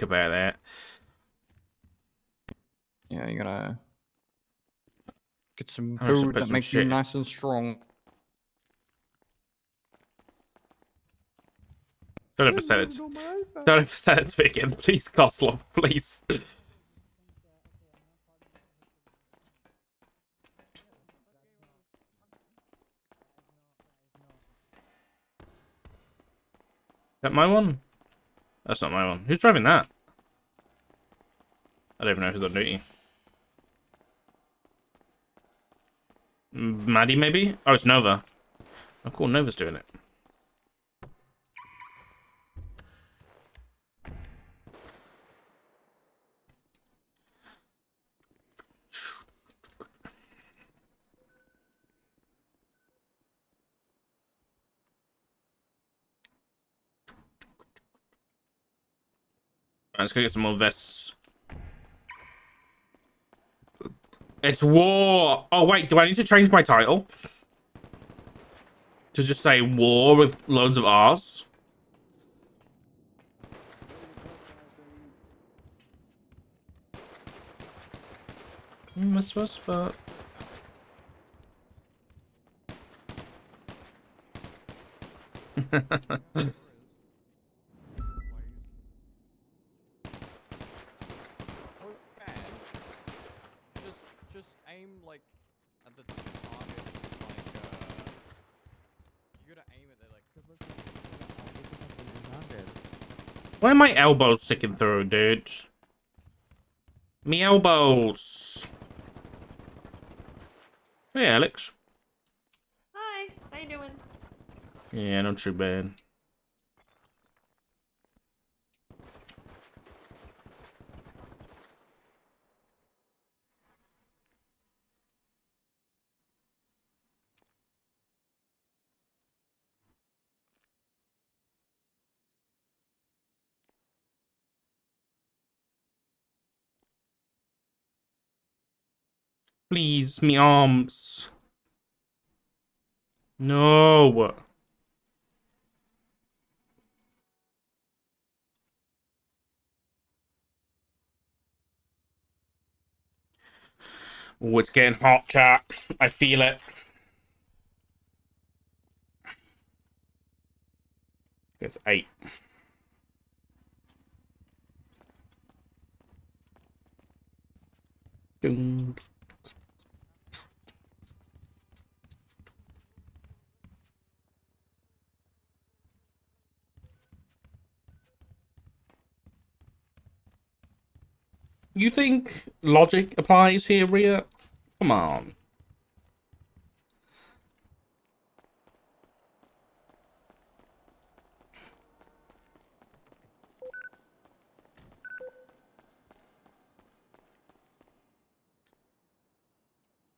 about that. Yeah, you gotta get some I'm gonna food put that some makes you shit. nice and strong. 30%. 30% vegan. Please, Coslov, please. Is that my one? That's not my one. Who's driving that? I don't even know who's on duty. Maddie, maybe? Oh, it's Nova. Oh, cool. Nova's doing it. Let's go get some more vests. It's war. Oh, wait. Do I need to change my title? To just say war with loads of R's? Miss Whisper. Just aim like at the target. You gotta aim at Why are my elbows sticking through, dude? Me elbows. Hey, Alex. Hi, how you doing? Yeah, not too bad. Please, me arms. No. Oh, it's getting hot, chat. I feel it. It's 8. Ding. You think logic applies here, Rhea? Come on.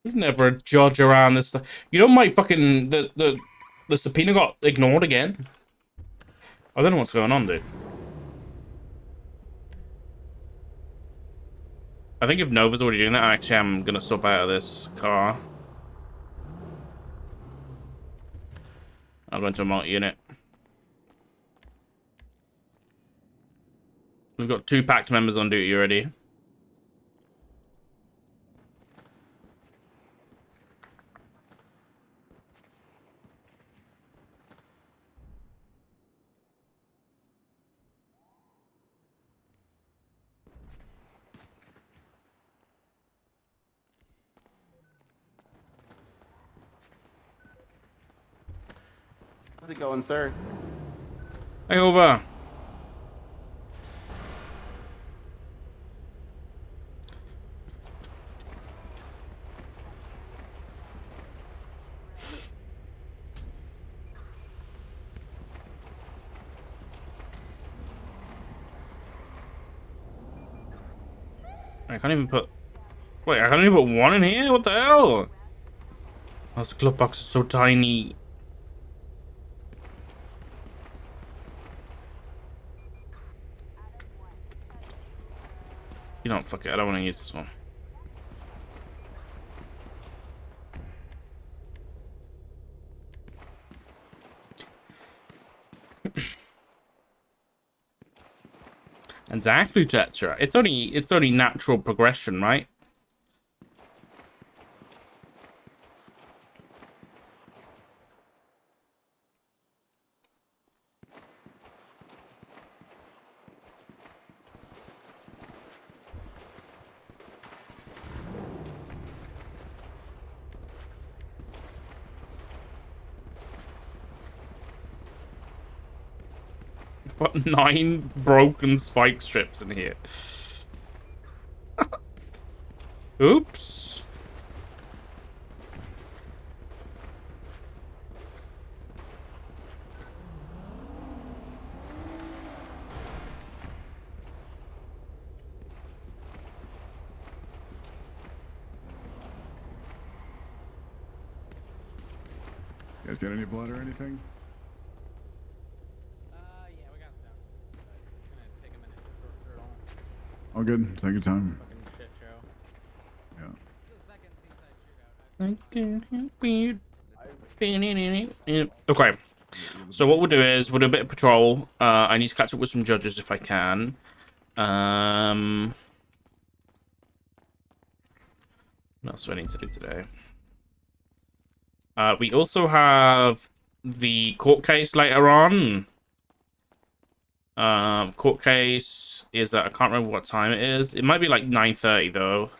There's never a judge around this. You know, my fucking the subpoena got ignored again. I don't know what's going on, dude. I think if Nova's already doing that, actually, I'm gonna step out of this car. I'll go into a multi-unit. We've got 2 packed members on duty already. How's it going, sir? Hey, over. I can't even put... Wait, I can't even put 1 in here? What the hell? Oh, this glove box is so tiny. You know, fuck it. I don't want to use this one. Exactly, Tetra. It's only natural progression, right? Got 9 broken spike strips in here. Oops. You guys got any blood or anything? Yeah, we got stuff. But it's gonna take a minute to sort through it all. All good. Take your time. Fucking shit show. Yeah. The second seaside shootout. I can't help it. Okay. So what we'll do is we'll do a bit of patrol. I need to catch up with some judges if I can. What else do I need to do today? We also have the court case later on. Court case is at, I can't remember what time it is. It might be like 9:30 though.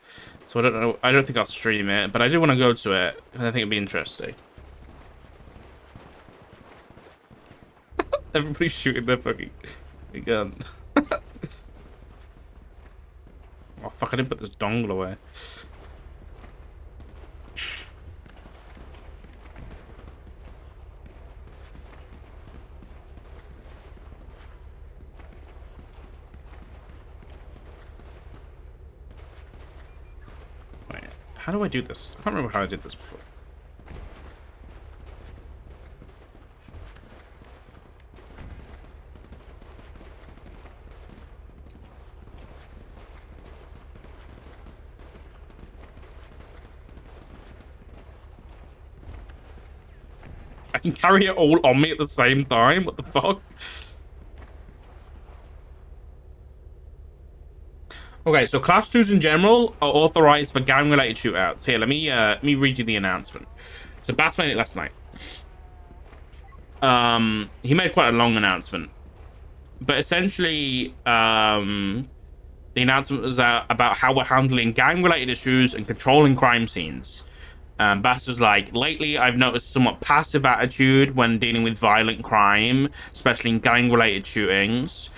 So I don't know. I don't think I'll stream it, but I do want to go to it because I think it'd be interesting. Everybody's shooting their fucking gun. Oh fuck! I didn't put this dongle away. Wait, how do I do this? I can't remember how I did this before. I can carry it all on me at the same time. What the fuck? Okay, so class 2s in general are authorized for gang-related shootouts. Here, let me read you the announcement. So Bass made it last night. He made quite a long announcement, but essentially, the announcement was about how we're handling gang-related issues and controlling crime scenes. Bass was like, lately I've noticed a somewhat passive attitude when dealing with violent crime, especially in gang-related shootings.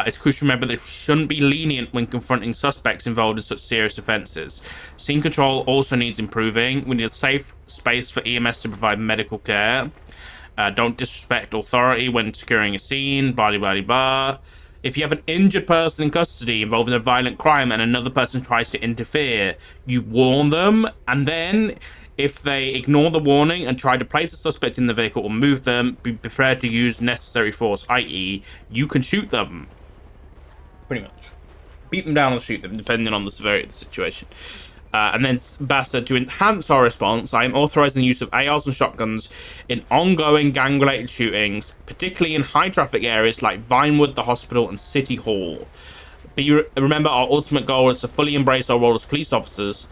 It's crucial to remember that we shouldn't be lenient when confronting suspects involved in such serious offences. Scene control also needs improving. We need a safe space for EMS to provide medical care. Don't disrespect authority when securing a scene, blah, blah, blah. If you have an injured person in custody involved in a violent crime and another person tries to interfere, you warn them, and then if they ignore the warning and try to place a suspect in the vehicle or move them, be prepared to use necessary force, i.e. you can shoot them. Pretty much. Beat them down or shoot them, depending on the severity of the situation. And then Bass said, to enhance our response, I am authorizing the use of ARs and shotguns in ongoing gang-related shootings, particularly in high-traffic areas like Vinewood, the hospital, and City Hall. Remember, our ultimate goal is to fully embrace our role as police officers.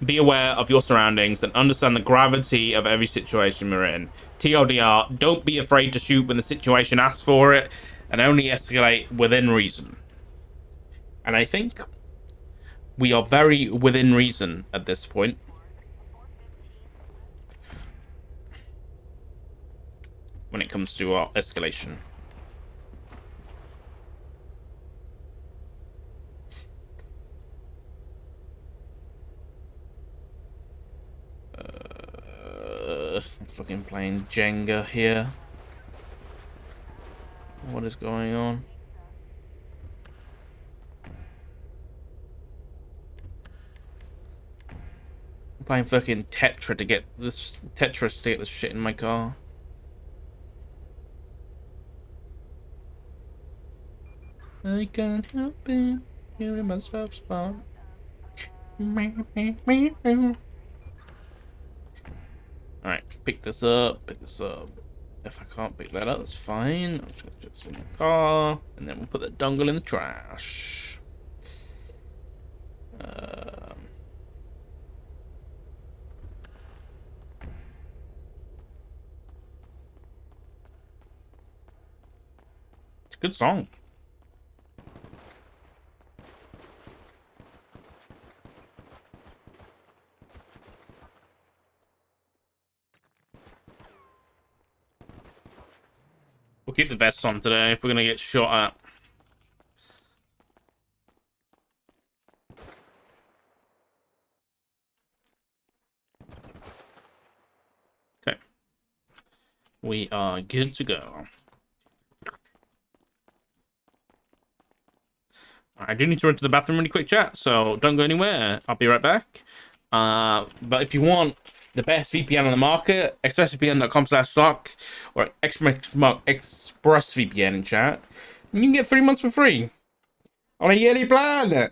Be aware of your surroundings and understand the gravity of every situation we're in. TLDR, don't be afraid to shoot when the situation asks for it, and only escalate within reason. And I think we are very within reason at this point. When it comes to our escalation. Fucking playing Jenga here. What is going on? I'm playing fucking Tetris to get this shit in my car. I can't help it. You're in my soft spot. Alright, pick this up, If I can't pick that up, that's fine. I'm just gonna put this in the car, and then we'll put the dongle in the trash. It's a good song. We'll keep the vests on today if we're gonna get shot at. Okay. We are good to go. I do need to run to the bathroom really quick, chat, so don't go anywhere. I'll be right back. But if you want the best VPN on the market, expressvpn.com/sock or ExpressVPN in chat, you can get 3 months for free on a yearly plan.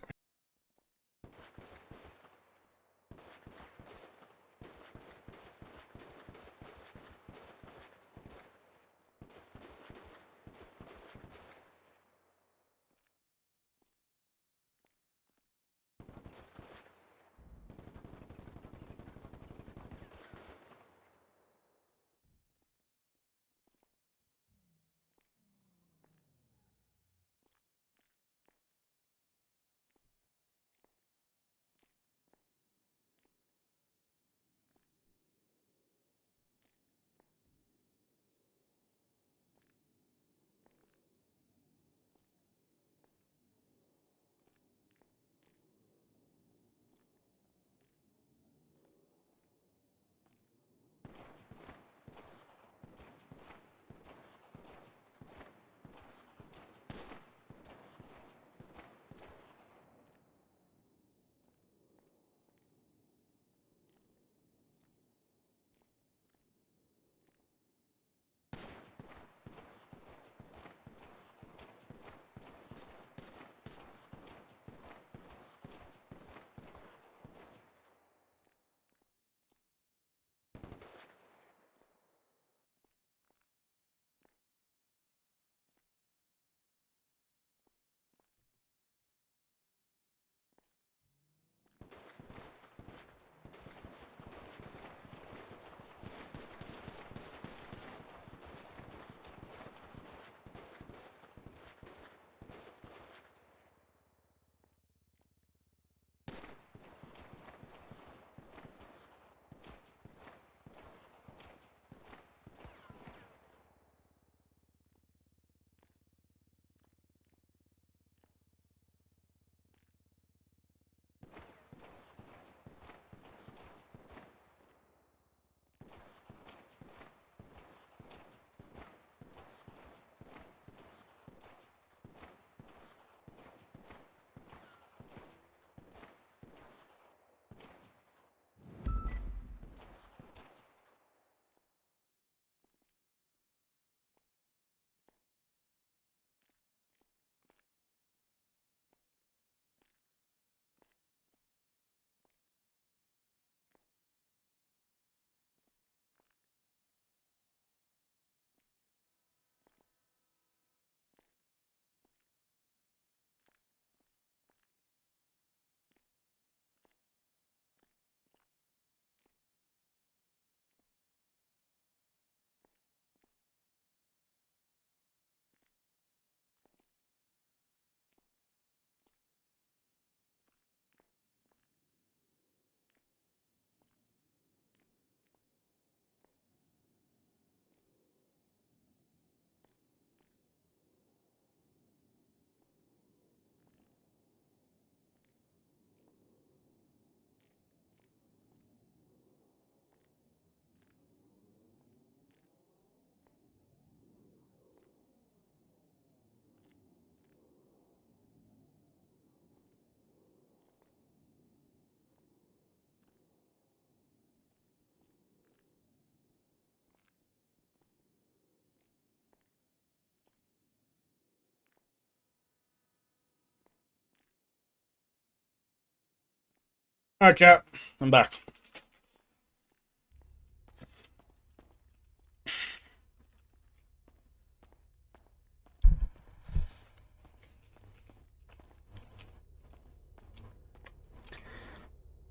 All right, chat. I'm back.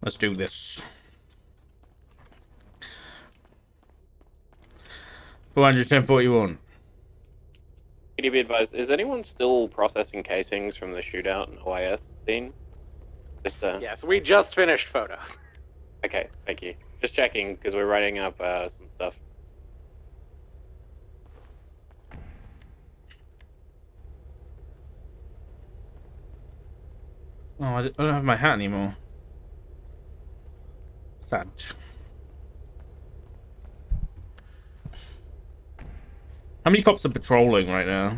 Let's do this. 41041. Can you be advised, is anyone still processing casings from the shootout and OIS scene? Just, Yes, we just finished photos. Okay, thank you. Just checking, because we're writing up some stuff. Oh, I don't have my hat anymore. Sad. How many cops are patrolling right now?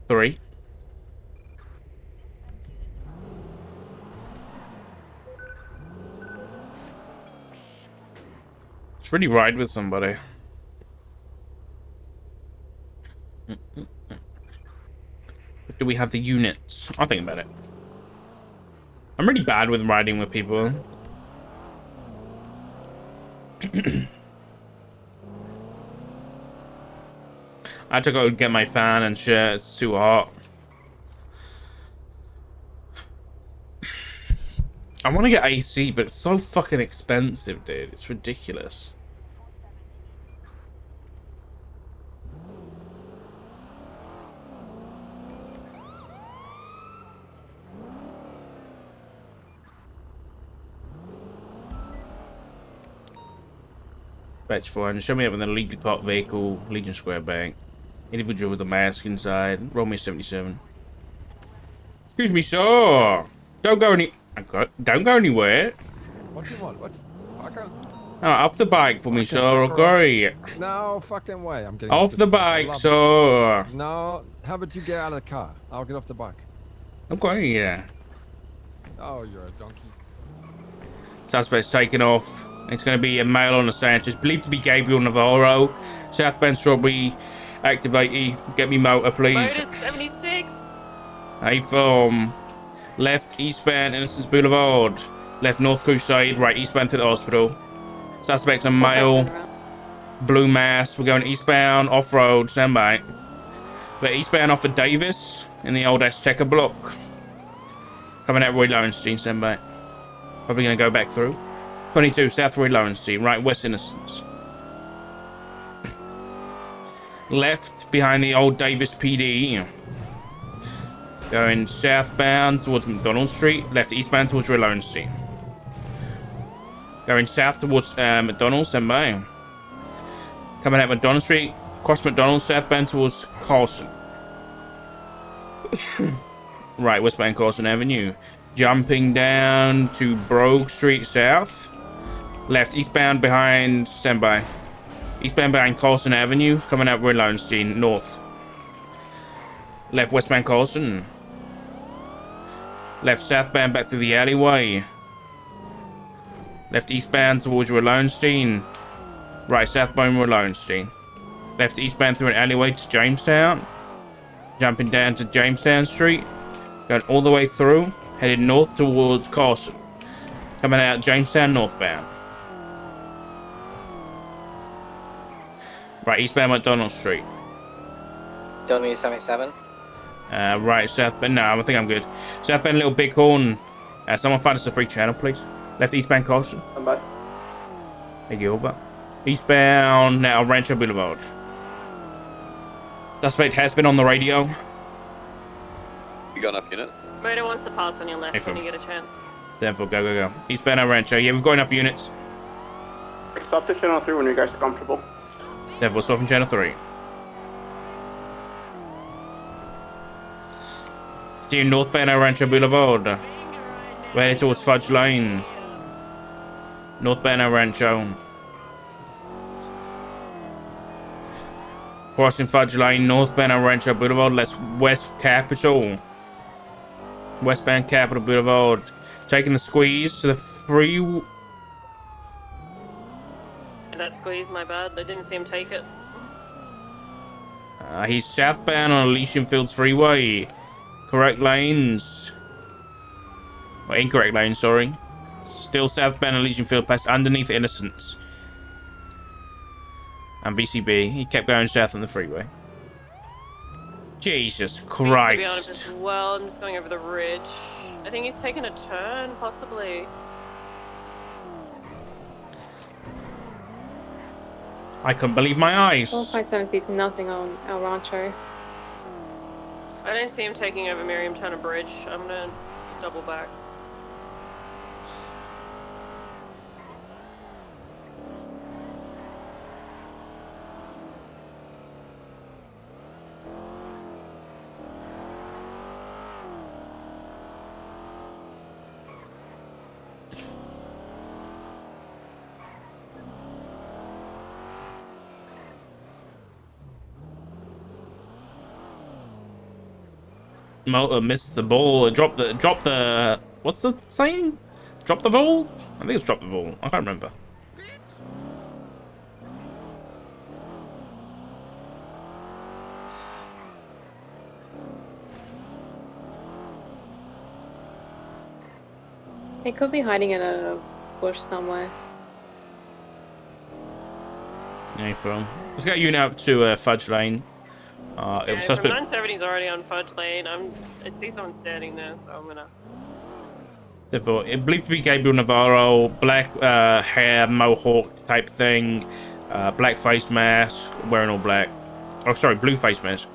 3. Let's really ride with somebody. But do we have the units? I'll think about it. I'm really bad with riding with people. I had to go get my fan and shit. It's too hot. I want to get AC, but it's so fucking expensive, dude. It's ridiculous. Batch 400. Show me up with an illegally parked vehicle, Legion Square Bank. Individual with a mask inside. Roll me a 77. Excuse me, sir. Don't go anywhere. What do you want? What? Fucker? Oh, off the bike for me, sir. Okay. No fucking way. I'm getting Off the bike, sir. No. How about you get out of the car? I'll get off the bike. Okay, yeah. Oh, you're a donkey. Suspect's taken off. It's going to be a male on the Sanchez, believed to be Gabriel Navarro. Southbound Strawberry, activate. Get me motor, please. Motor 76. Hey, from left eastbound Innocence Boulevard, left North Crusade, right eastbound to the hospital. Suspect's a male, blue mask. We're going eastbound off road, stand by. We're eastbound off of Davis in the old Azteca block. Coming out Roy Lowenstein, stand by. Probably going to go back through. 22 South Roy Lowenstein, right west Innocence. Left behind the old Davis PD. Going southbound towards McDonald Street. Left eastbound towards Roy Lowenstein. Going south towards McDonald's, stand by. Coming out McDonald Street. Cross McDonald's, southbound towards Carlson. Right, westbound Carlson Avenue. Jumping down to Brogue Street south. Left eastbound behind, stand by. Eastbound behind Carlson Avenue. Coming out Roy Lowenstein, north. Left westbound Carlson. Left southbound back through the alleyway. Left eastbound towards Roy Lowenstein. Right southbound Roy Lowenstein. Left eastbound through an alleyway to Jamestown. Jumping down to Jamestown Street. Going all the way through. Headed north towards Carlson. Coming out Jamestown northbound. Right, eastbound McDonald Street. Still me 77. Right, southbound. No, I think I'm good. Southbound Little Bighorn. Someone find us a free channel, please. Left eastbound Carlson. Somebody. Thank you, over. Eastbound now Rancho Boulevard. Suspect has been on the radio. You got enough units? Motor wants to pass on your left Excellent. when you get a chance. 10-4, go. Eastbound El Rancho. Yeah, we've got enough units. Stop to channel 3 when you guys are comfortable. 10-4, stopping channel 3. See you northbound El Rancho Boulevard. We're headed towards Fudge Lane. Northbound El Rancho. Crossing Fudge Lane, northbound El Rancho Boulevard. Let's West Capitol. Westbound Capitol Boulevard. Taking the squeeze to the free. That squeeze, my bad. They didn't see him take it. He's southbound on Elysian Fields Freeway. Correct lanes. Well, incorrect lanes, sorry. Still southbound Elysian Field past underneath Innocence. And BCB. He kept going south on the freeway. Jesus To be honest Christ. as well, I'm just going over the ridge. I think he's taken a turn, possibly. I couldn't believe my eyes. 457 sees nothing on El Rancho. I don't see him taking over Miriam Turner Bridge. I'm gonna double back. Motor missed the ball. Drop the. What's the saying? Drop the ball? I think it's drop the ball. I can't remember. He could be hiding in a bush somewhere. Yeah, from. Let's get a unit up to Fudge Lane. It was Yeah, from suspect. 970's already on Fudge Lane. I see someone standing there, so I'm gonna. It believed to be Gabriel Navarro, black hair, mohawk type thing, black face mask, wearing all black. Oh, sorry, blue face mask.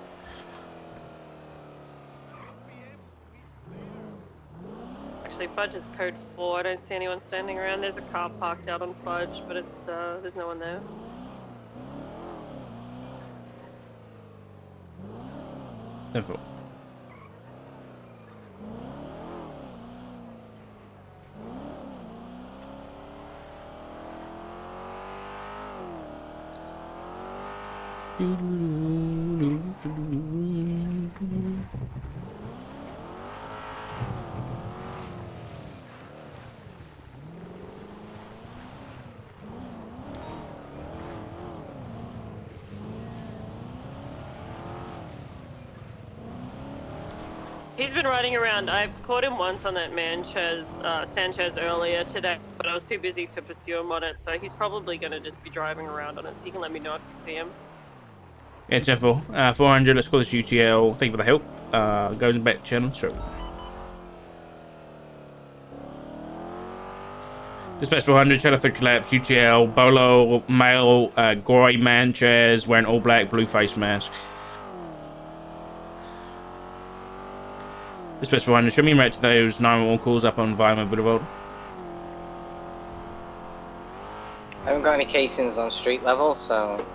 Actually, Fudge is code 4. I don't see anyone standing around. There's a car parked out on Fudge, but it's there's no one there. Simple. He's been riding around. I've caught him once on that Sanchez earlier today, but I was too busy to pursue him on it, so he's probably going to just be driving around on it, so you can let me know if you see him. Yeah, Jeffel. 400, let's call this UTL. Thank you for the help. Goes back channel, so. Dispatch 400, channel 3 collapse, UTL, Bolo, male, grey man chairs, wearing all black, blue face mask. Dispatch 400, show me right to those 911 calls up on Violent Boulevard. I haven't got any casings on street level, so...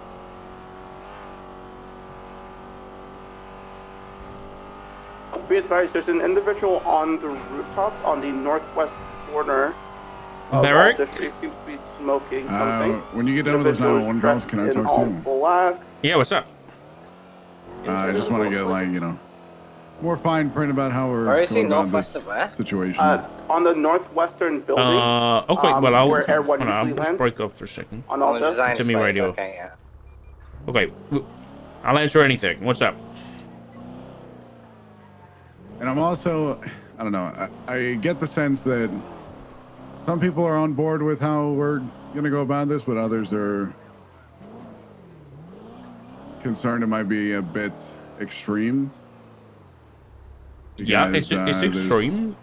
Be advised, there's an individual on the rooftop on the northwest corner. Derek? He seems to be smoking something. When you get done with those 911 calls, can I talk to you? Black. Yeah, what's up? I just want to get, like, you know, more fine print about how we're Where is he? going about Northwest this of where? situation. On the northwestern building. Okay, well, I'll where everyone hold on, usually let's lands. break off for a second. On On the Alta. design To me space, radio. Okay, yeah. Okay, I'll answer anything. What's up? And I'm also, I don't know, I get the sense that some people are on board with how we're going to go about this, but others are concerned it might be a bit extreme. Yeah, it's Because, extreme.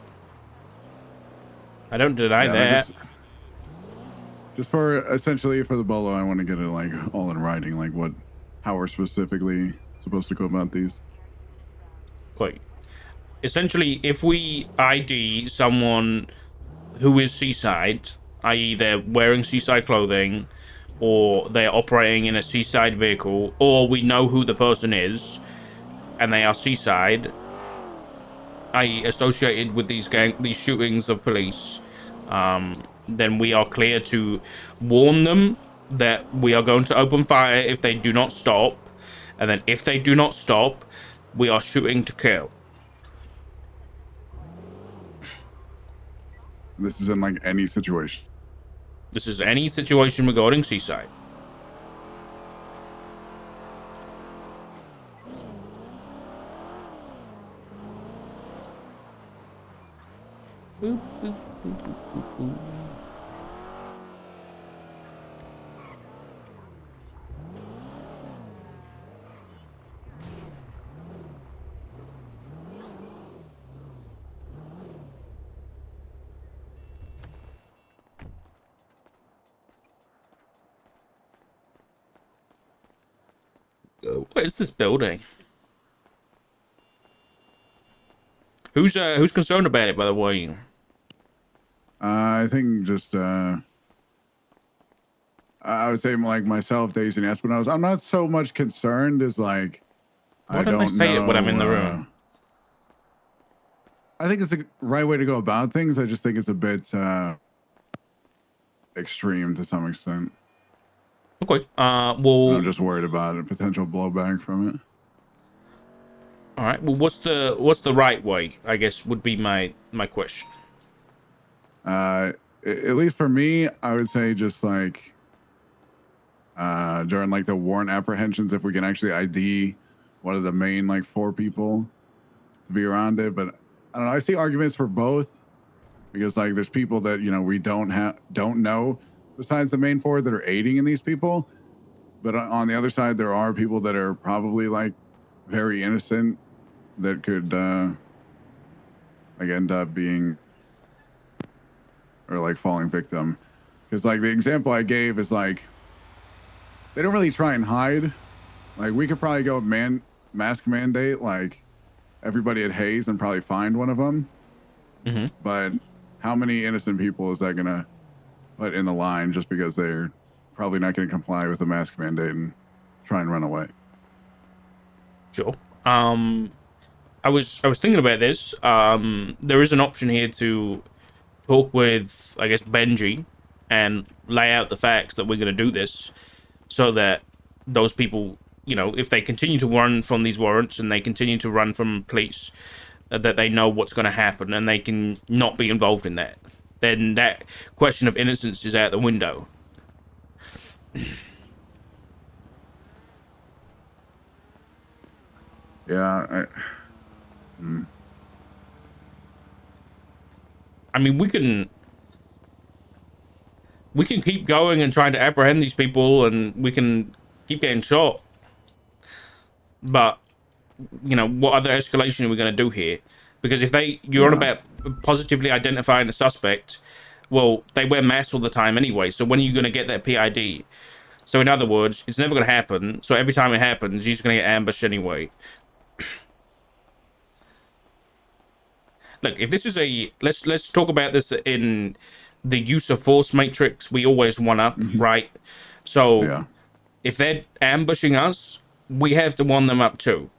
I don't deny yeah, that. just for essentially for the bolo, I want to get it like all in writing, like how we're specifically supposed to go about these. Quite. Essentially, if we ID someone who is seaside, i.e. they're wearing seaside clothing, or they're operating in a seaside vehicle, or we know who the person is, and they are seaside, i.e. associated with these shootings of police, then we are clear to warn them that we are going to open fire if they do not stop, and then if they do not stop, we are shooting to kill. This is in like any situation. This is any situation regarding seaside. Boop, boop, boop, boop, boop, boop. What is this building? Who's concerned about it, by the way? I think just I would say like myself, Daisy, and Espinosa. I'm not so much concerned as like Why I don't they don't say know. it when I'm in the room? I think it's the right way to go about things. I just think it's a bit extreme to some extent. Okay. And Well, I'm just worried about a potential blowback from it. all right. Well, what's the right way? I guess would be my question. At least for me, I would say just like during like the warrant apprehensions, if we can actually ID one of the main like 4 people to be around it. But I don't know. I see arguments for both because like there's people that we don't know besides the main 4 that are aiding in these people. But on the other side, there are people that are probably like very innocent that could like end up being or like falling victim. Because like the example I gave is like they don't really try and hide. Like we could probably go mask mandate like everybody at Hayes and probably find one of them. Mm-hmm. But how many innocent people is that gonna put in the line just because they're probably not going to comply with the mask mandate and try and run away? Sure. I was thinking about this. There is an option here to talk with, I guess, Benji and lay out the facts that we're going to do this so that those people, if they continue to run from these warrants and they continue to run from police, that they know what's going to happen and they can not be involved in that. Then that question of innocence is out the window. Yeah. I mean, we can keep going and trying to apprehend these people, and we can keep getting shot. But what other escalation are we going to do here? Because if you're on about positively identifying a suspect, well, they wear masks all the time anyway. So when are you going to get that PID? So in other words, it's never going to happen. So every time it happens, you're just going to get ambushed anyway. Look, if this is let's talk about this in the use of force matrix. We always one up, right? So if they're ambushing us, we have to one them up too.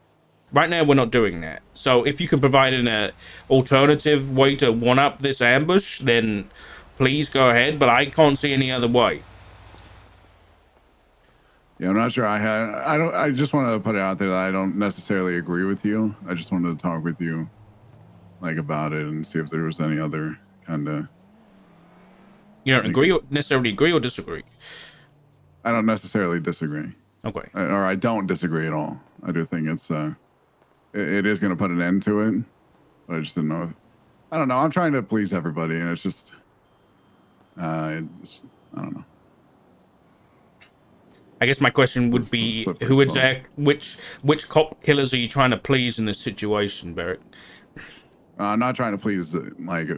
Right now, we're not doing that. So if you can provide an alternative way to one up this ambush, then please go ahead. But I can't see any other way. Yeah, I'm not sure. I just wanted to put it out there that I don't necessarily agree with you. I just wanted to talk with you like about it and see if there was any other kind of. You don't necessarily agree or disagree? I don't necessarily disagree. Okay. Or I don't disagree at all. I do think it is going to put an end to it, but I just didn't know. I don't know. I'm trying to please everybody, and it's just, I don't know. I guess my question would be, which cop killers are you trying to please in this situation, Barrett? I'm not trying to please like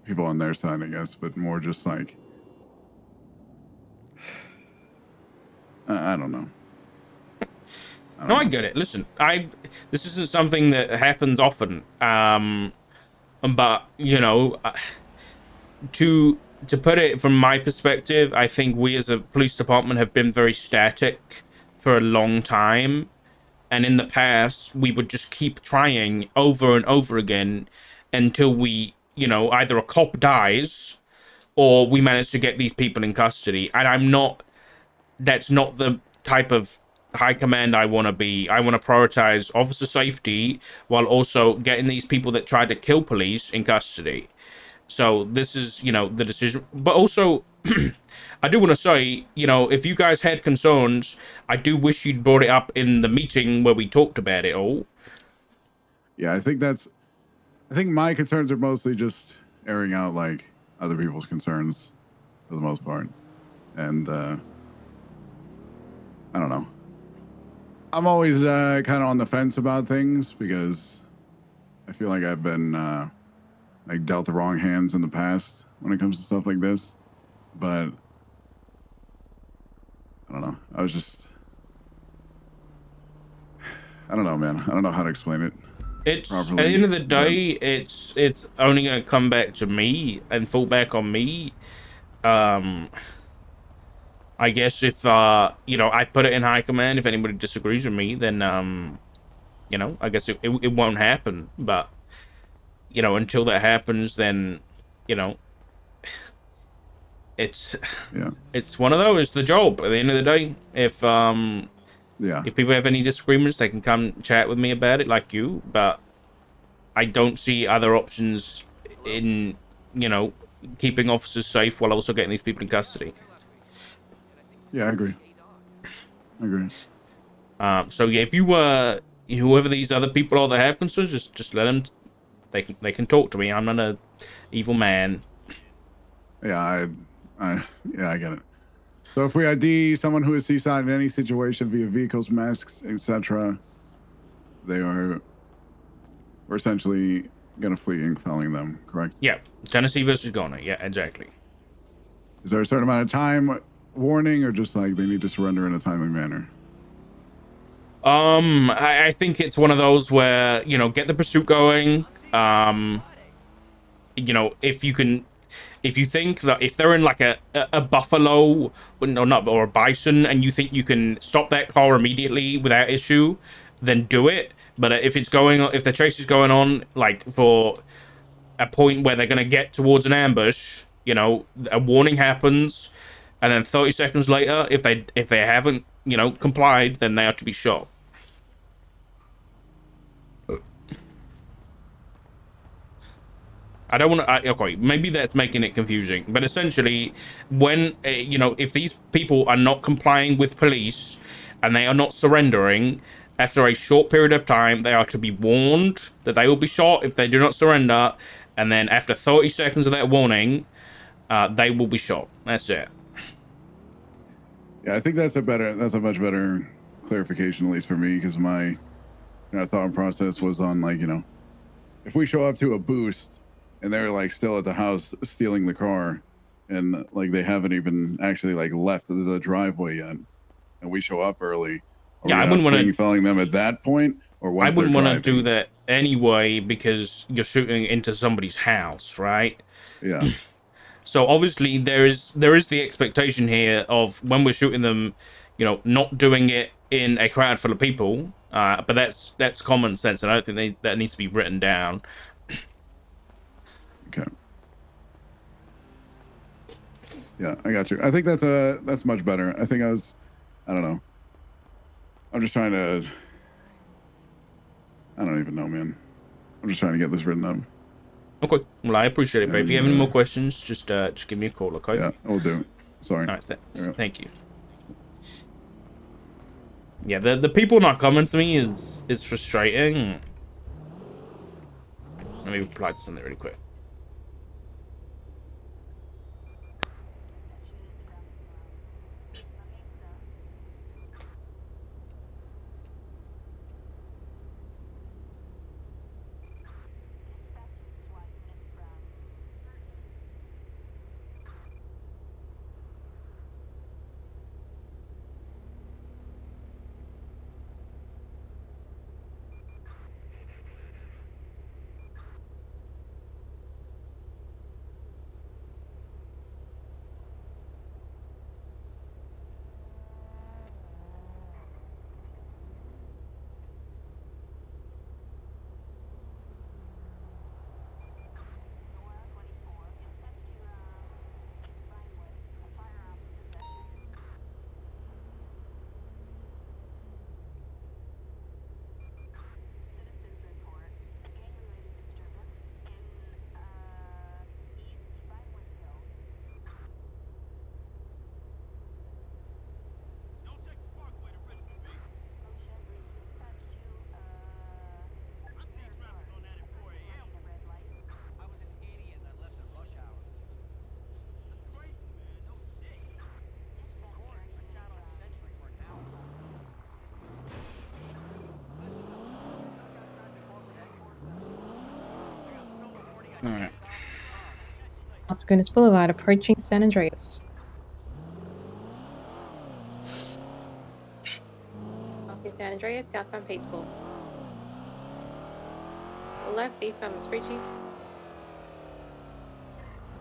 people on their side, I guess, but more just like, I don't know. No, I get it. Listen, this isn't something that happens often. But to put it from my perspective, I think we as a police department have been very static for a long time, and in the past we would just keep trying over and over again until we, either a cop dies or we manage to get these people in custody. And that's not the type of high command I want to be. I want to prioritize officer safety while also getting these people that tried to kill police in custody. So this is, the decision. But also, I do want to say, if you guys had concerns, I do wish you'd brought it up in the meeting where we talked about it all. Yeah, I think my concerns are mostly just airing out like other people's concerns for the most part. And I don't know. I'm always kind of on the fence about things because I feel like I've been like dealt the wrong hands in the past when it comes to stuff like this. But I don't know. I was just I don't know, man. I don't know how to explain it. It's Properly, at the end of the but- day, it's only gonna come back to me and fall back on me. I guess if you know, I put it in high command. If anybody disagrees with me, then you know, I guess it won't happen. But you know, until that happens, then you know, it's one of those. It's the job. At the end of the day, if if people have any disagreements, they can come chat with me about it, like you. But I don't see other options in, you know, keeping officers safe while also getting these people in custody. Yeah, I agree. So yeah, if you whoever these other people are that have concerns, just let them. They can talk to me. I'm not a evil man. Yeah, I get it. So if we ID someone who is seaside in any situation via vehicles, masks, etc., we're essentially gonna flee and following them, correct? Yeah, Tennessee versus Ghana. Yeah, exactly. Is there a certain amount of time warning, or just like they need to surrender in a timely manner? I think it's one of those where, you know, get the pursuit going. You know, if you think that if they're in like a buffalo, or a bison, and you think you can stop that car immediately without issue, then do it. But if the chase is going on, like for a point where they're gonna get towards an ambush, you know, a warning happens, and then 30 seconds later, if they haven't, you know, complied, then they have to be shot. I don't want to. Okay, maybe that's making it confusing, but essentially, when you know, if these people are not complying with police and they are not surrendering, after a short period of time, they are to be warned that they will be shot if they do not surrender, and then after 30 seconds of that warning, they will be shot. That's it. Yeah, I think that's a much better clarification, at least for me, because my thought process was on like, you know, if we show up to a boost and they're like still at the house stealing the car, and like they haven't even actually like left the driveway yet, and we show up early, Yeah, I wouldn't want to following them at that point, or once I wouldn't want to do that anyway, because you're shooting into somebody's house, right? Yeah. So obviously there is the expectation here of when we're shooting them, you know, not doing it in a crowd full of people. But that's common sense, and I don't think that needs to be written down. Okay. Yeah, I got you. I think that's much better. I don't know. I'm just trying to. I don't even know, man. I'm just trying to get this written up. Okay. Well, I appreciate it, but if you have any more questions, just give me a call, okay? Yeah, I'll do. Sorry. All right. Thank you. Yeah, the people not coming to me is frustrating. Let me reply to something really quick. All right. Las Lagunas Boulevard, approaching San Andreas. I'll sit down. San Andreas, southbound Peaceful. Left, eastbound Vespucci.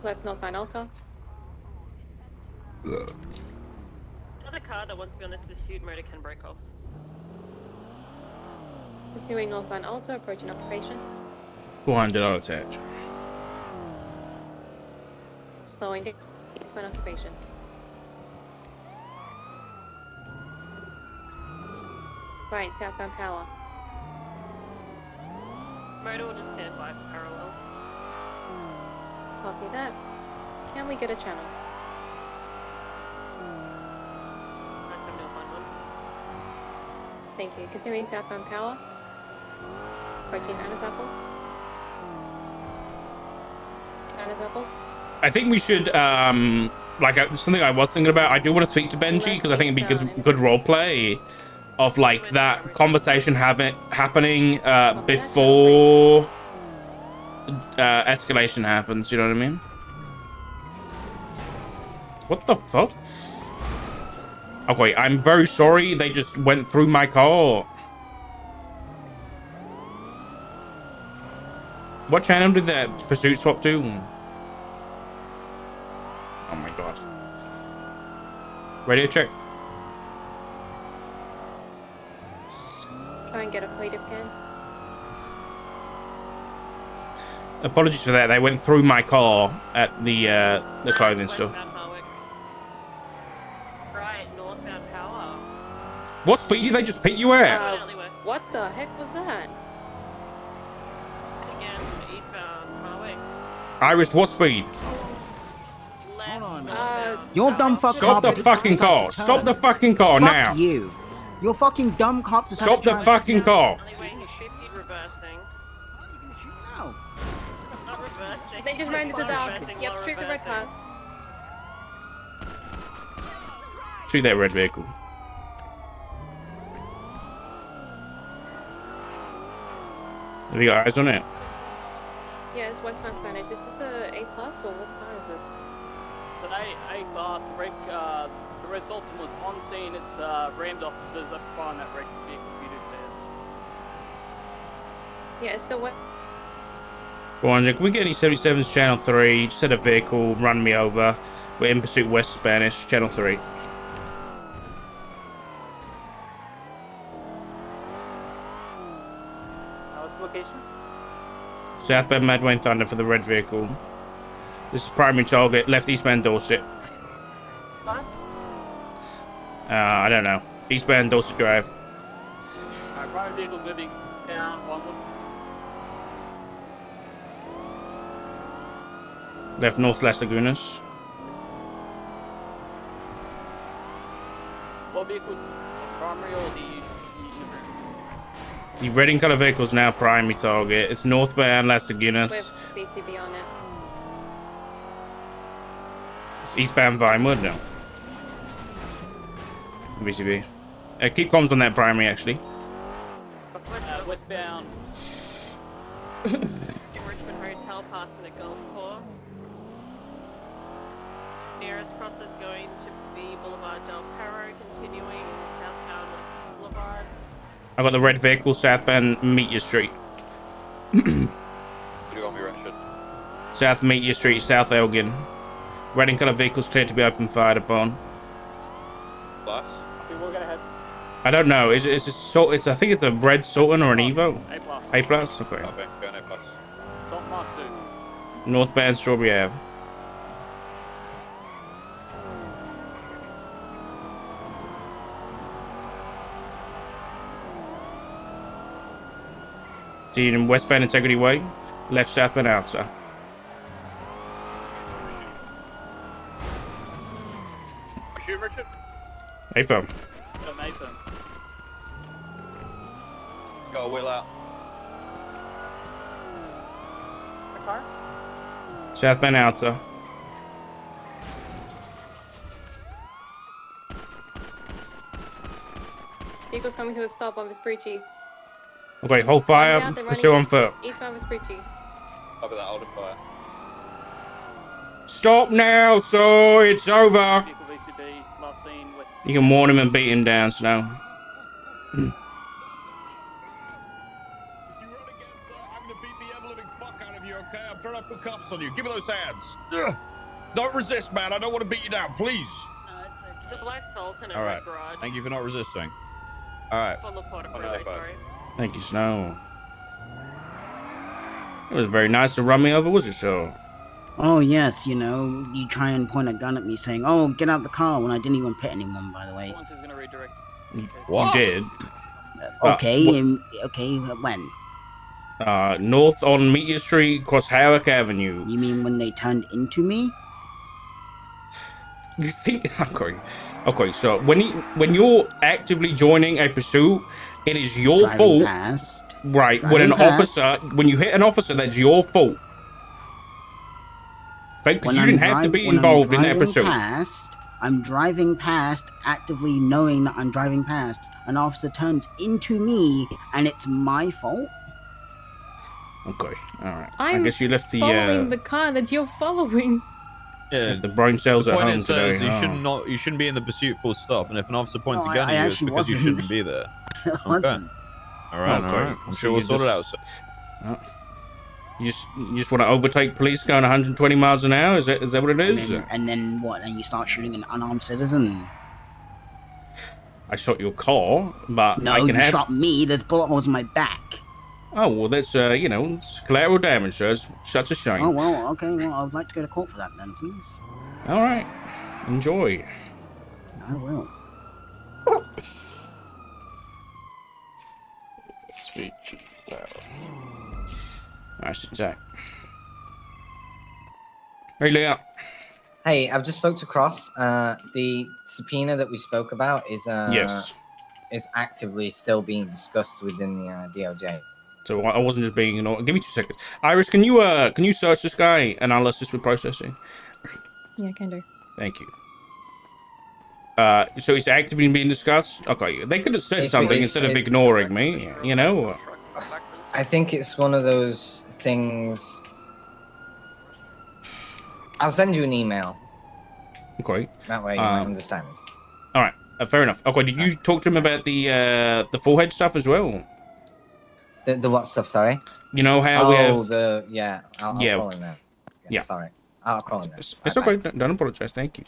Left, northbound Alta. Another car that wants to be on this pursuit motor can break off. Continuing northbound Alta, approaching occupation. $400 attach. Slowing down, eastbound occupation. Right, southbound Power. Motor will just stand by for parallel. Copy that. Can we get a channel? 970.1. Thank you. Continuing southbound Power. Approaching Anna's Apple. Anna's Apple. I think we should, something I was thinking about. I do want to speak to Benji because I think it'd be good role play of like that conversation happening before escalation happens. You know what I mean? What the fuck? Okay, I'm very sorry. They just went through my car. What channel did that pursuit swap to? Oh my god. Radio check. Try and get a fleet if can. Apologies for that. They went through my car at the clothing store. Westbound Harwick. Right, northbound Power. What speed did they just pick you at? Alleyway. What the heck was that? Again, eastbound Harwick. Iris, what speed? Left, on. northbound Your dumb Power. fuck Stop the cop fucking decided car. to turn. Stop the fucking car Fuck now. you. Your fucking dumb cop decided Stop to the turn. fucking car. Alleyway, he's 50 reversing. Why are you gonna shoot now? Not reversing. They just ran into the dark. Reversing Yep, while shoot the red car. reversing. Shoot that red vehicle. Have you got eyes on it? Yeah, it's westbound Spanish. Is this a A plus or what car is this? Today, A-Class, the Red Sultan was on scene. It's rammed officers that find that red vehicle you just said. Yeah, it's the west. Go on, can we get any 77s channel 3? Just had a vehicle run me over. We're in pursuit west Spanish, channel 3. What's the location? Southbound Medway and Thunder for the red vehicle. This is primary target, left eastbound Dorset. I don't know. Eastbound Dorset Drive. Alright, private vehicle moving down onward. Left north Las Lagunas. What vehicle? Primary or the The red and color vehicle is now primary target. It's northbound Las Lagunas. With CCB on it. It's eastbound Vinewood now. BCB. Keep comms on that primary actually. westbound. Richmond Hotel passing the golf course. Nearest cross is going to be Boulevard Del Perro, continuing southbound West Boulevard. I've got the red vehicle southbound Meteor Street. What do you want me, Richard? South Meteor Street, South Elgin. Red and color vehicles cleared to be open fired upon. Plus? Okay, we're gonna head I don't know. Is it it's I think it's a red Sultan or an Evo. A plus. A plus. Okay. Okay, going A plus. Salt Mark 2. Northbound Strawberry Ave. See you in westbound Integrity Way, left southbound outside. Shoot, Richard. Hey, fam. Nathan. Got a wheel out. A car? Southbound outside. Vehicle's coming to a stop on Vespucci. Okay, hold fire. Down, they're Pursue on foot. Eastbound Vespucci. Over that older fire. Stop now, so it's over. Vehicle VCB, last seen with You can warn him and beat him down, Snow. okay? I'm trying to put cuffs on you. Give me those hands. Ugh. Don't resist, man. I don't want to beat you down, please. The Black Sultan All at right. Red Garage. Thank you for not resisting. All right. On the Porter Freeway, sorry. Thank you, Snow. It was very nice to run me over, was it, so? Oh, yes, you know, you try and point a gun at me saying, oh, get out the car, when I didn't even pit anyone, by the way. Someone's going to redirect. What? You did. Okay, okay, when? North on Meteor Street, across Herrick Avenue. You mean when they turned into me? You think? Okay. So when you're actively joining a pursuit, it is your Driving fault. past. Right. Driving When you hit an officer, that's your fault. Okay, because you didn't have to be involved in that pursuit. I'm driving past, actively knowing that I'm driving past. An officer turns into me, and it's my fault. Okay. All right. I'm I guess you left the following the car that you're following. Yeah. the brain cells The at point home is, says today. you shouldn't be in the pursuit full stop. And if an officer points No, a gun I at you, it's actually because you wasn't. shouldn't be there. It wasn't. All right. Okay. I'm So sure we'll you sort it just- out. You just want to overtake police going 120 miles an hour? Is that what it is? And then what? And you start shooting an unarmed citizen? I shot your car, but No, I can you have. shot me. There's bullet holes in my back. Oh well, that's it's collateral damage, so it's such a shame. Oh well, okay. Well, I would like to go to court for that then, please. All right, enjoy. I will. Speech. Nice attack. Hey, Leah. Hey, I've just spoke to Cross. The subpoena that we spoke about is Yes. is actively still being discussed within the DOJ. So I wasn't just being annoying. Give me 2 seconds. Iris, can you search this guy and I'll assist with processing? Yeah, I can do. Thank you. So it's actively being discussed? Okay, they could have said something instead of ignoring me, you know? I think it's one of those things. I'll send you an email. Okay. That way you might understand. All right, fair enough. Okay, did you talk to him about the forehead stuff as well? The what stuff? Sorry. You know how we have. I'll call him now. Yeah. Sorry. I'll call him now. It's okay. Don't apologize. Thank you.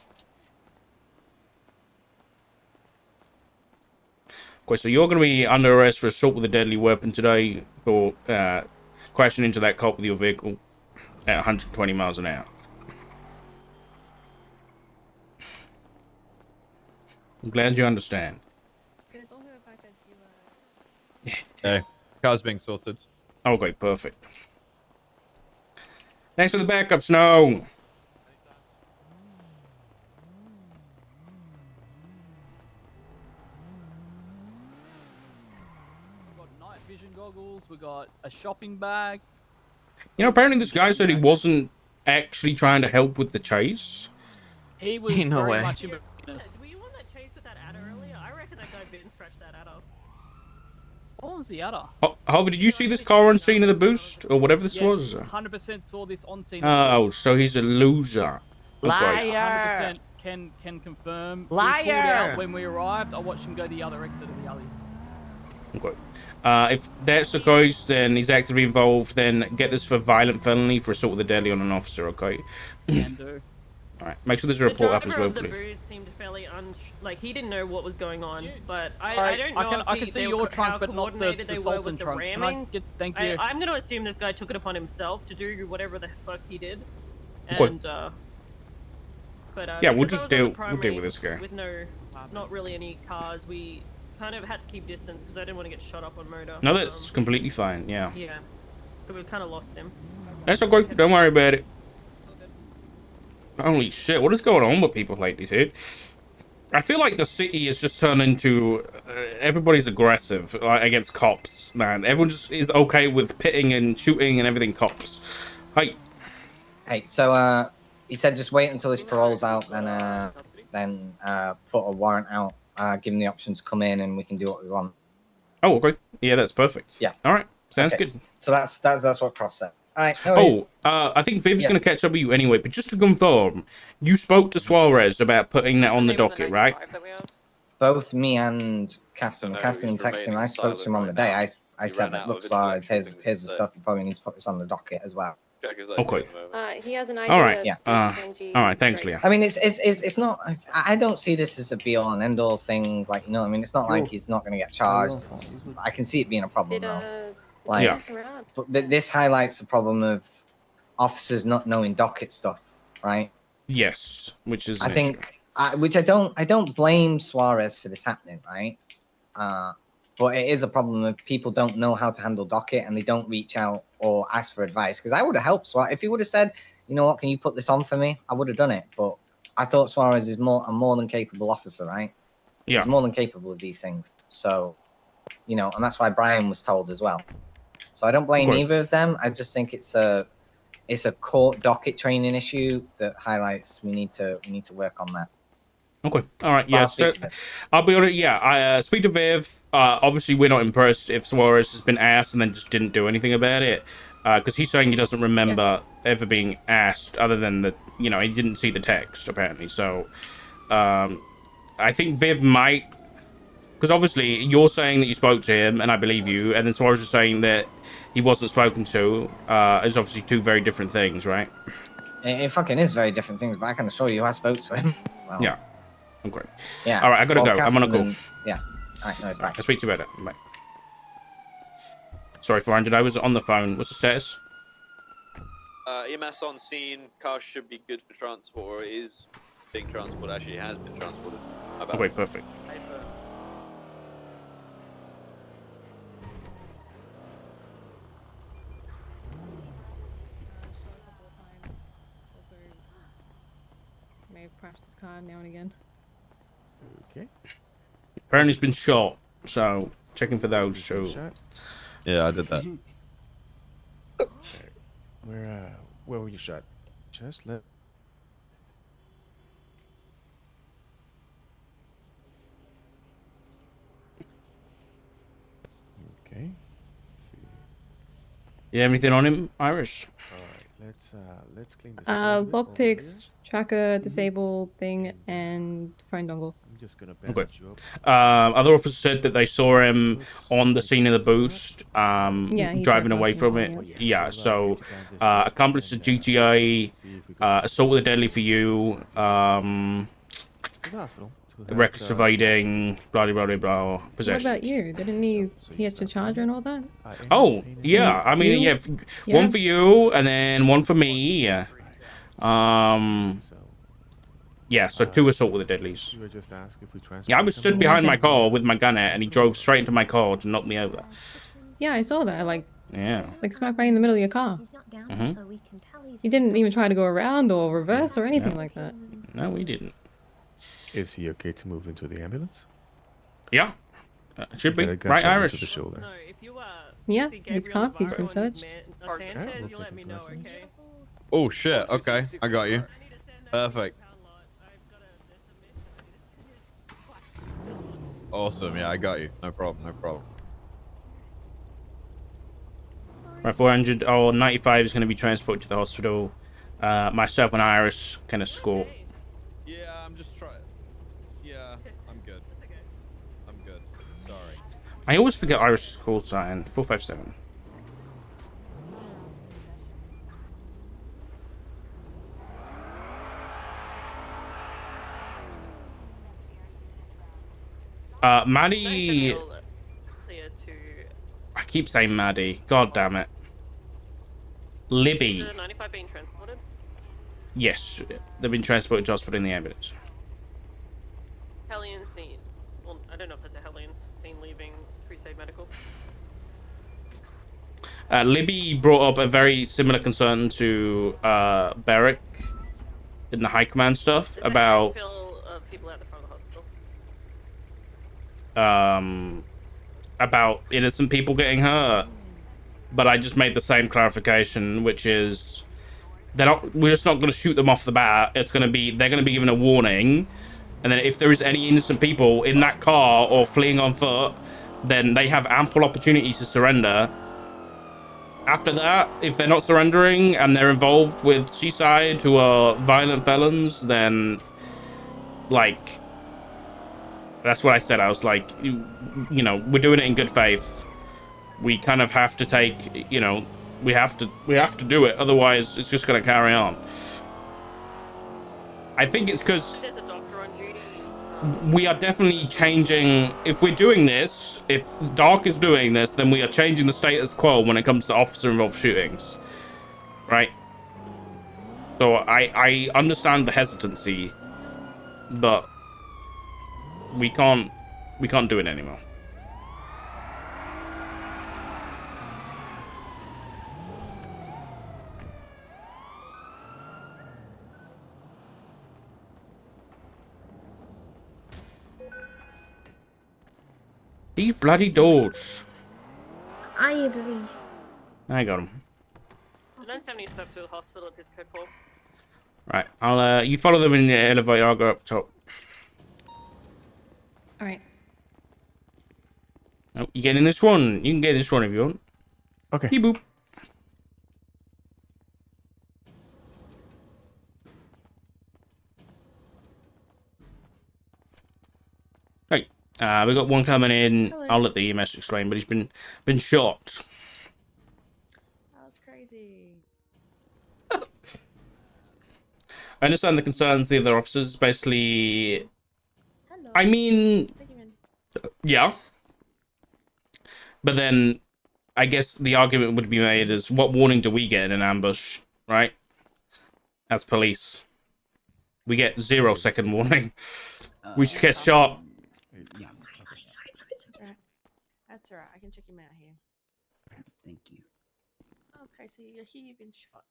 Okay, so you're going to be under arrest for assault with a deadly weapon today for crashing into that cop with your vehicle at 120 miles an hour. I'm glad you understand. Hey, car's being sorted. Okay, perfect. Thanks for the backup, Snow. Night vision goggles. We got a shopping bag. You know, apparently this guy said he wasn't actually trying to help with the chase. He was Ain't no very way. much in Were business. you on that chase with that adder earlier? I reckon that guy bit and scratched that adder. What was the other? Harvey, did you see this car on scene of the boost or whatever this was? 100% saw this on scene. Oh, so he's a loser. Okay. 100% can confirm. We Liar! pulled out when we arrived. I watched him go the other exit of the alley. Okay. If that's the case, then he's actively involved. Then get this for violent felony for assault with a deadly on an officer. Okay. Can do. All right. Make sure there's a report up as well, The driver of please. the booze seemed fairly like he didn't know what was going on, but I Alright, don't know I can see your trunk, how but not the coordinated they were Sultan with the trunk. Can I ramming. thank you. I'm going to assume this guy took it upon himself to do whatever the fuck he did, Okay. and Yeah, we'll because I just was on the deal with primary this guy. with not really any cars. We kind of had to keep distance because I didn't want to get shot up on motor. No, that's completely fine. Yeah. Yeah, so we kind of lost him. That's okay. Don't worry about it. Holy shit! What is going on with people lately, dude? I feel like the city has just turned into everybody's aggressive against cops. Man, everyone just is okay with pitting and shooting and everything. Cops. Hey. Hey, so he said just wait until his parole's out, then put a warrant out, give him the option to come in, and we can do what we want. Oh, okay. Yeah, that's perfect. Yeah. All right. Sounds Okay, good. So that's what Cross said. All right. No worries. I think Viv's Yes. going to catch up with you anyway, but just to confirm, you spoke to Suarez about putting that on the docket, right? Both me and Caston texted him. I spoke to him on the day. I said that, look, Suarez, here's the stuff. You probably need to put this on the docket as well. check his Okay. at the moment. He has an ID. All right. Yeah. All right. Thanks, Leah. I mean, it's not. I don't see this as a be all and end all thing. Like, you know, I mean, it's not like he's not going to get charged. I can see it being a problem though. Like, Yeah. but this highlights the problem of officers not knowing docket stuff, right? Yes, which is. I think, which I don't blame Suarez for this happening, right? But it is a problem that people don't know how to handle docket and they don't reach out or ask for advice. Because I would have helped Suarez if he would have said, you know what, can you put this on for me? I would have done it. But I thought Suarez is a more than capable officer, right? Yeah. He's more than capable of these things. So, you know, and that's why Brian was told as well. So I don't blame either of them. I just think it's a court docket training issue that highlights we need to work on that. Okay. All right. Yeah. So I'll be honest. Yeah. I speak to Viv. Obviously, we're not impressed if Suarez has been asked and then just didn't do anything about it. Because he's saying he doesn't remember ever being asked, other than that, you know, he didn't see the text apparently. So, I think Viv might, because obviously you're saying that you spoke to him, and I believe you, and then Suarez is saying that he wasn't spoken to. Is obviously two very different things, right? It fucking is very different things, but I can assure you I spoke to him. So. Yeah. Okay. Yeah. All right, I gotta go. I'm gonna go. Yeah. All right, no, it's back. I'll speak to you later. Bye. Sorry, 400. I was on the phone. What's the status? EMS on scene. Car should be good for transport, or is being transported. Actually, has been transported. Okay, perfect. May have crashed this car now and again. Okay. Apparently, it's been shot, so checking for those. So. Yeah, I did that. Where were you shot? Just let. Okay. Let's see. You have anything on him, Irish? All right, let's clean this. Lockpicks, tracker, disable thing, and phone dongle. I'm just gonna okay. Other officers said that they saw him on the scene of the boost, driving away from it. Yeah, so accomplice to GTA, assault with a deadly for you, reckless evading, blah blah blah blah, possession. What about you? Didn't he have to charge her and all that? Oh yeah, I mean yeah, one for you and then one for me. Yeah. Yeah, so 2 assault with the deadlies. Yeah, I was stood behind my car with my gun out, and he drove straight into my car to knock me over. Yeah, I saw that. Like smack right in the middle of your car. He didn't even try to go around or reverse or anything like that. No, we didn't. Is he okay to move into the ambulance? Yeah, should be. Right, Irish. The shoulder. Yeah, he's cuffed. He's been searched. Oh shit! Okay, I got you. Perfect. Awesome. Yeah, I got you. No problem. No problem. Right, 400 or 95 is going to be transported to the hospital. Myself and Iris can escort. Yeah, I'm just trying. Yeah, I'm good. I'm good. Sorry. I always forget Iris' call sign. 457. Maddie. I keep saying Maddie. God damn it. Libby. Is 95 being transported? Yes, they've been transported to hospital in the ambulance. Hellion scene. Well, I don't know if it's a Hellion scene leaving Crusade Medical. Libby brought up a very similar concern to Barrick in the high command stuff about people at the front of the hospital. About innocent people getting hurt, but I just made the same clarification, which is we're just not going to shoot them off the bat. They're going to be given a warning, and then if there is any innocent people in that car or fleeing on foot, then they have ample opportunities to surrender. After that, if they're not surrendering and they're involved with Seaside, who are violent felons, then like that's what I said. I was like, you know, we're doing it in good faith. We kind of have to take, you know, we have to do it. Otherwise, it's just going to carry on. I think it's because There's a doctor on duty. we are definitely changing. If we're doing this, if Dark is doing this, then we are changing the status quo when it comes to officer-involved shootings, right? So I understand the hesitancy, but we can't do it anymore. These bloody doors. I agree. I got him. I don't have any stuff to the hospital at this code 4. Right, I'll you follow them in the elevator. I'll go up top. All right. Oh, you get in this one. You can get this one if you want. Okay. Beep boop. Hey, we got one coming in. Hello. I'll let the EMS explain, but he's been shot. That's crazy. I understand the concerns of the other officers. Basically, Hello. I mean, yeah. But then, I guess the argument would be made as, what warning do we get in an ambush, right? As police, we get 0-second warning. We just get shot. Yeah. That's alright. I can check him out here. Thank you. Okay, so you're here. You've been shot.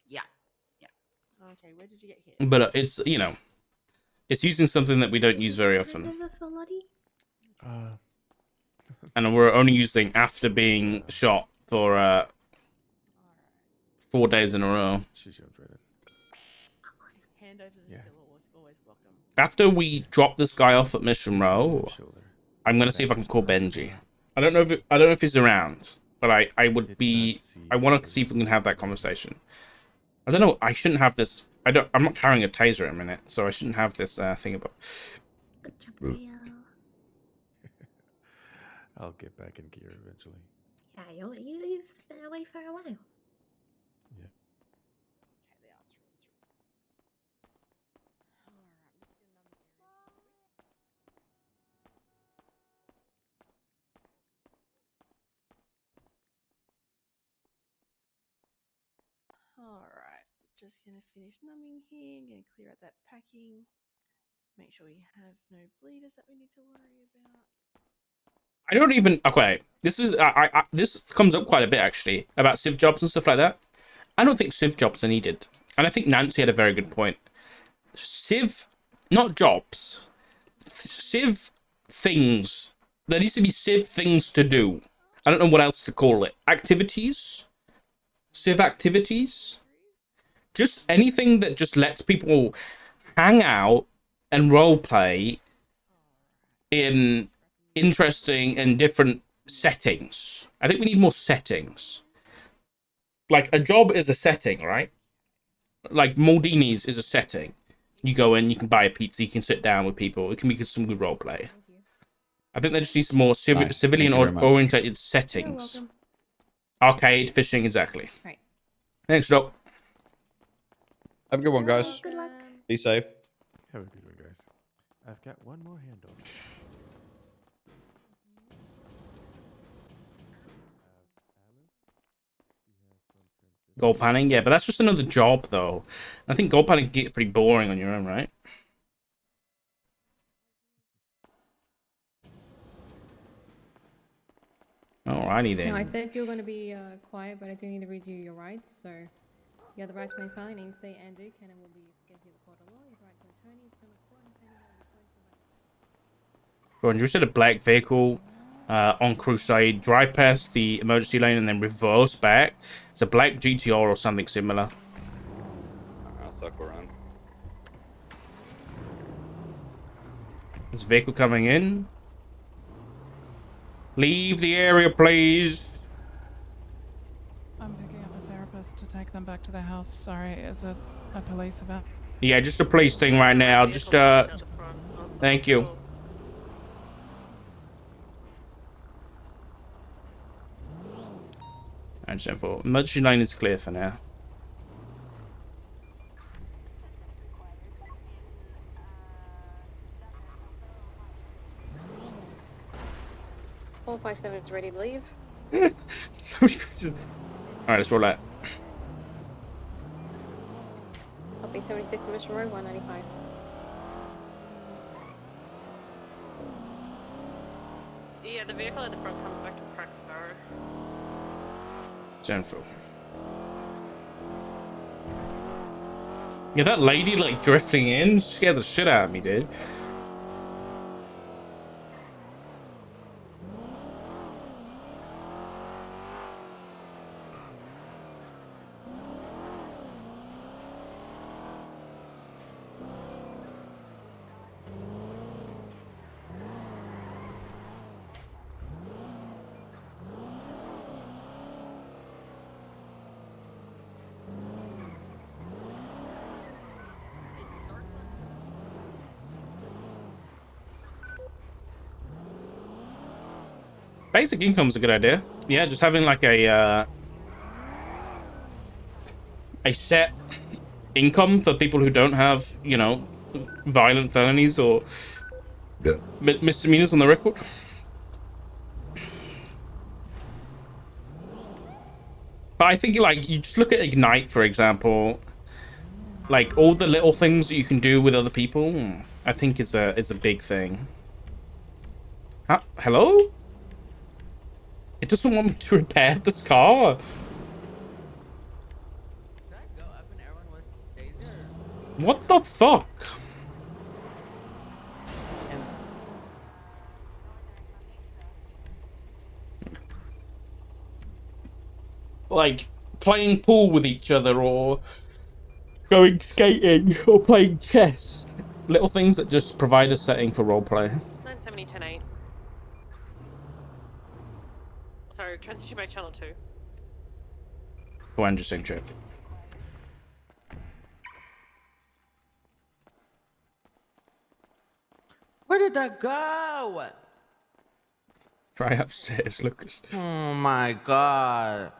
Yeah. Okay, where did you get hit? But it's, you know, it's using something that we don't use very often. And we're only using after being shot for 4 days in a row. Handovers are still always welcome. After we drop this guy off at Mission Row, I'm gonna see if I can call Benji. I don't know if he's around, but I want to see if we can have that conversation. I don't know. I shouldn't have this. I'm not carrying a taser in a minute, so I shouldn't have this thing about. I'll get back in gear eventually. Yeah, you've been away for a while. Yeah. Okay, they are through. Alright, just gonna finish numbing here, gonna clear out that packing. Make sure we have no bleeders that we need to worry about. I don't even. Okay, this is this comes up quite a bit actually about civ jobs and stuff like that. I don't think civ jobs are needed, and I think Nancy had a very good point. Civ, not jobs. Civ things. There needs to be civ things to do. I don't know what else to call it. Activities, civ activities. Just anything that just lets people hang out and role play in interesting and different settings. I think we need more settings. Like, a job is a setting, right? Like, Maldini's is a setting. You go in, you can buy a pizza, you can sit down with people. It can be some good role play. I think there just needs more civilian-oriented settings. Arcade, fishing, exactly. Right. Thanks, Doc. Have a good one, guys. Good luck. Be safe. Have a good one, guys. I've got one more handoff. Gold panning, yeah, but that's just another job, though. I think gold panning can get pretty boring on your own, right? Alrighty then. No, I said you're going to be quiet, but I do need to read you your rights. So, you have the right to remain silent and say and do. Canon will be scheduled to court of law. You have the right to an attorney. It's not court and pending on the Ron, you said a black vehicle on Crusade, drive past the emergency lane and then reverse back. It's a black GTR or something similar. I'll circle around. There's a vehicle coming in. Leave the area, please. I'm picking up a therapist to take them back to their house. Sorry, is it a police event? Yeah, just a police thing right now. Just, thank you. And 4. Emergency lane is clear for now. All 57 is ready to leave. Alright, let's roll out. Copy 76 Mission Road, 195. Yeah, the vehicle at the front comes back to Praxar. 4. Yeah, that lady like drifting in scared the shit out of me, dude. Basic income's a good idea. Yeah, just having like a set income for people who don't have, you know, violent felonies or misdemeanors on the record. But I think like you just look at Ignite, for example, like all the little things that you can do with other people, I think is a big thing. Hello? It doesn't want me to repair this car. What the fuck? Like playing pool with each other or going skating or playing chess. Little things that just provide a setting for roleplay. 970 10-8. Sorry, transition back channel 2. Oh, I'm just saying trip. Where did that go? Try upstairs, Lucas. Oh my god.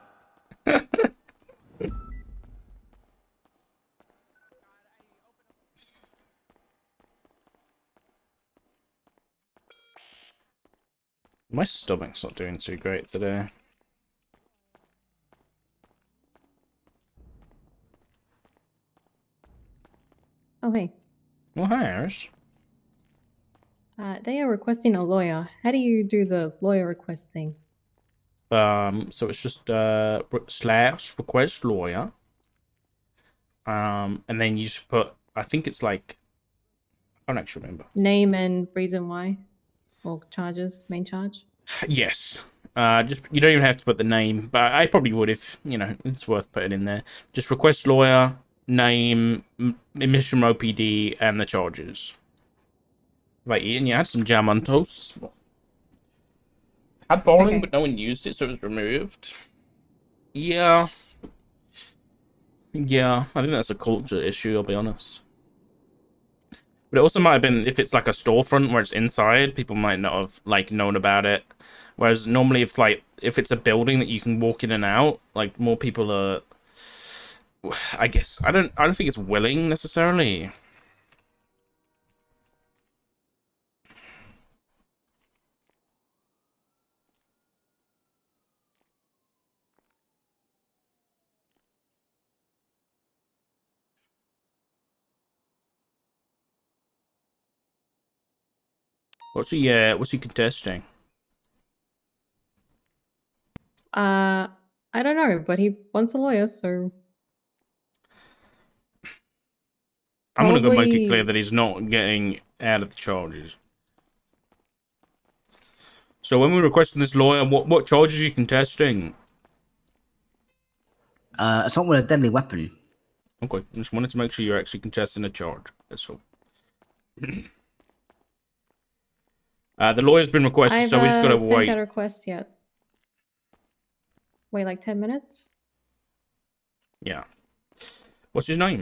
My stomach's not doing too great today. Oh, hey. Well, hi, Iris. They are requesting a lawyer. How do you do the lawyer request thing? So it's just / request lawyer. And then you just put, I think it's like, I don't actually remember. Name and reason why? Or charges, main charge? Yes. Just you don't even have to put the name, but I probably would if, you know, it's worth putting in there. Just request lawyer, name, Mission Row PD, and the charges. Right, Ian, you had some jam on toast. Had bowling, but no one used it, so it was removed. Yeah. Yeah, I think that's a culture issue, I'll be honest. But it also might have been, if it's like a storefront where it's inside, people might not have, like, known about it. Whereas normally if it's a building that you can walk in and out, like, more people are, I guess, I don't think it's willing, necessarily. What's he contesting? I don't know, but he wants a lawyer, so... I'm gonna go make it clear that he's not getting out of the charges. So when we're requesting this lawyer, what charges are you contesting? Assault with a deadly weapon. Okay, I just wanted to make sure you're actually contesting a charge. That's all. The lawyer's been requested, so we just gotta wait. I haven't sent out a request yet. Wait, like 10 minutes? Yeah. What's his name?